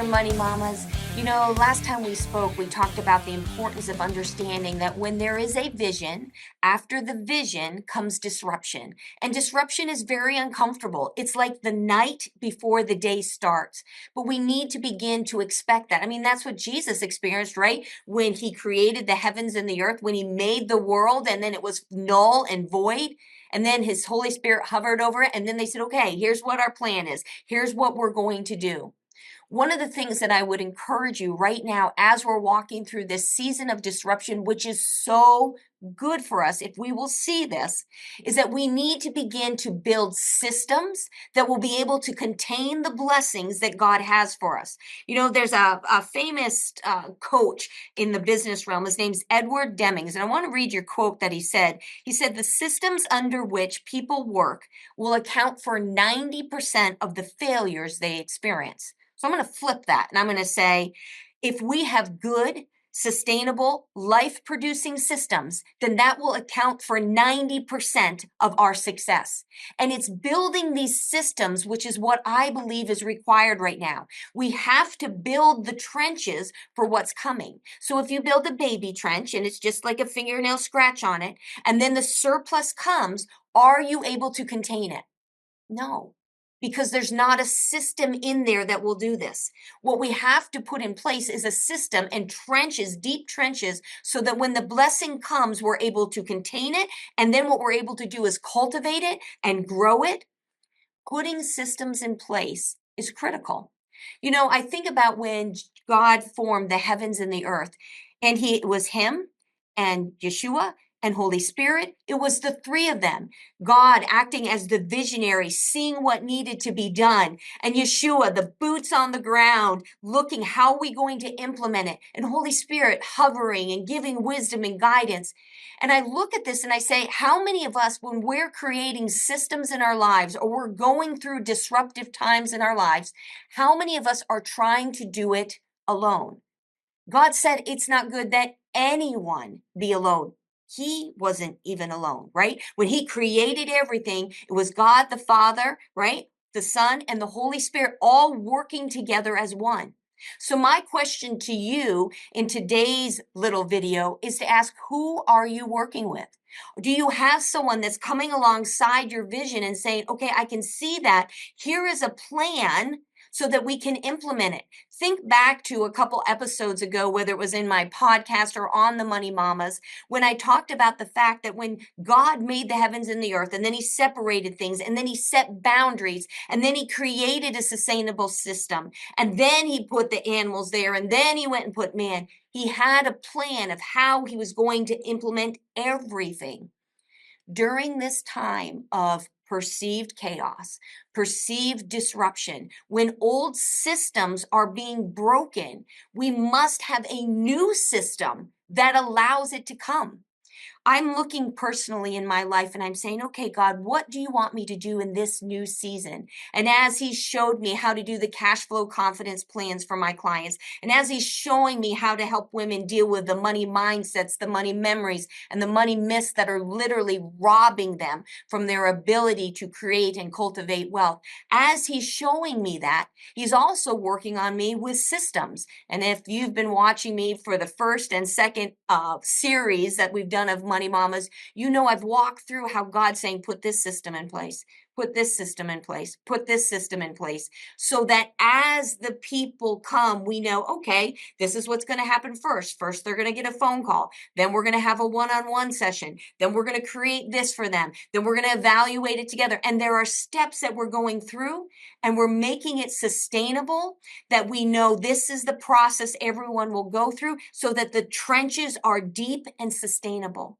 there, Money Mamas. You know, last time we spoke, we talked about the importance of understanding that when there is a vision, after the vision comes disruption. And disruption is very uncomfortable. It's like the night before the day starts. But we need to begin to expect that. I mean, that's what Jesus experienced, right? When he created the heavens and the earth, when he made the world, and then it was null and void. And then his Holy Spirit hovered over it. And then they said, okay, here's what our plan is. Here's what we're going to do. One of the things that I would encourage you right now, as we're walking through this season of disruption, which is so good for us, if we will see this, is that we need to begin to build systems that will be able to contain the blessings that God has for us. You know, there's a famous coach in the business realm. His name's Edward Demings. And I want to read your quote that he said. He said, the systems under which people work will account for 90% of the failures they experience. So I'm going to flip that and I'm going to say, if we have good, sustainable, life-producing systems, then that will account for 90% of our success. And it's building these systems, which is what I believe is required right now. We have to build the trenches for what's coming. So if you build a baby trench and it's just like a fingernail scratch on it, and then the surplus comes, are you able to contain it? No. Because there's not a system in there that will do this. What we have to put in place is a system and trenches, deep trenches, so that when the blessing comes, we're able to contain it. And then what we're able to do is cultivate it and grow it. Putting systems in place is critical. You know, I think about when God formed the heavens and the earth, and it was him and Yeshua and Holy Spirit. It was the three of them. God acting as the visionary, seeing what needed to be done. And Yeshua, the boots on the ground, looking, how are we going to implement it? And Holy Spirit hovering and giving wisdom and guidance. And I look at this and I say, how many of us, when we're creating systems in our lives or we're going through disruptive times in our lives, how many of us are trying to do it alone? God said it's not good that anyone be alone. He wasn't even alone, right? When he created everything, it was God the Father, right? The Son and the Holy Spirit all working together as one. So my question to you in today's little video is to ask, who are you working with? Do you have someone that's coming alongside your vision and saying, okay, I can see that. Here is a plan so that we can implement it. Think back to a couple episodes ago, whether it was in my podcast or on the Money Mamas, when I talked about the fact that when God made the heavens and the earth, and then he separated things, and then he set boundaries, and then he created a sustainable system, and then he put the animals there, and then he went and put man. He had a plan of how he was going to implement everything. During this time of perceived chaos, perceived disruption, when old systems are being broken, we must have a new system that allows it to come. I'm looking personally in my life and I'm saying, okay, God, what do you want me to do in this new season? And as he showed me how to do the cash flow confidence plans for my clients, and as he's showing me how to help women deal with the money mindsets, the money memories, and the money myths that are literally robbing them from their ability to create and cultivate wealth, as he's showing me that, he's also working on me with systems. And if you've been watching me for the first and second series that we've done of Money Mamas, you know I've walked through how God's saying, put this system in place, put this system in place, put this system in place, so that as the people come, we know, okay, this is what's going to happen first. First, they're going to get a phone call. Then we're going to have a one-on-one session. Then we're going to create this for them. Then we're going to evaluate it together. And there are steps that we're going through, and we're making it sustainable, that we know this is the process everyone will go through, so that the trenches are deep and sustainable.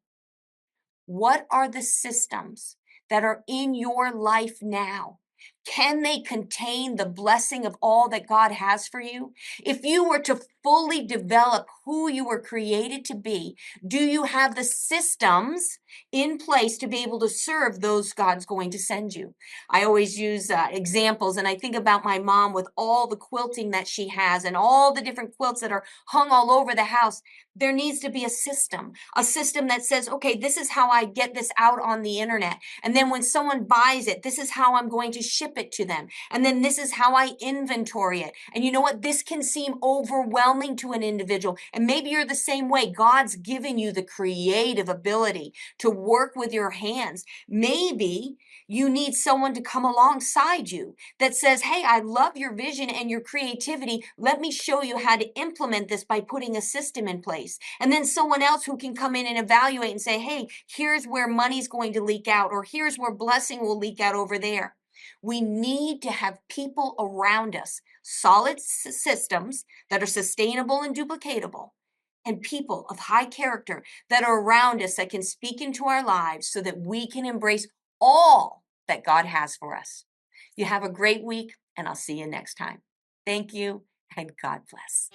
What are the systems that are in your life now? Can they contain the blessing of all that God has for you? If you were to fully develop who you were created to be, do you have the systems in place to be able to serve those God's going to send you? I always use examples, and I think about my mom with all the quilting that she has and all the different quilts that are hung all over the house. There needs to be a system that says, okay, this is how I get this out on the internet. And then when someone buys it, this is how I'm going to ship ship it to them. And then this is how I inventory it. And you know what? This can seem overwhelming to an individual. And maybe you're the same way. God's given you the creative ability to work with your hands. Maybe you need someone to come alongside you that says, hey, I love your vision and your creativity. Let me show you how to implement this by putting a system in place. And then someone else who can come in and evaluate and say, hey, here's where money's going to leak out, or here's where blessing will leak out over there. We need to have people around us, solid systems that are sustainable and duplicatable, and people of high character that are around us that can speak into our lives so that we can embrace all that God has for us. You have a great week, and I'll see you next time. Thank you, and God bless.